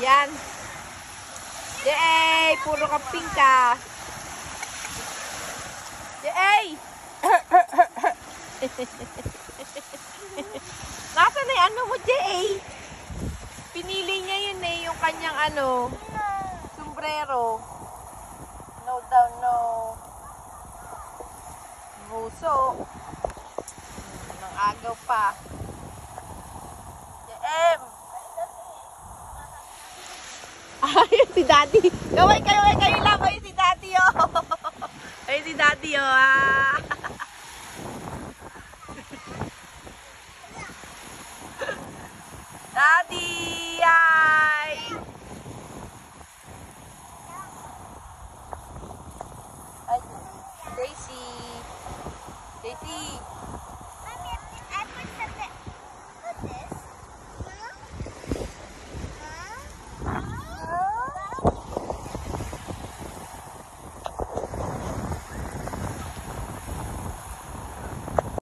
Yan. Yay! Puro ka pink ka. Yay! Nasaan na yung ano mo, Jay? Pinili niya yun eh, yung kanyang ano, sombrero. No daw, no. Nguso. Nang agaw pa. JM! Ayun si Daddy. Kaway kayo lang. Ayun si Daddy, oh. Ayun si Daddy, oh. Ah. Daddy!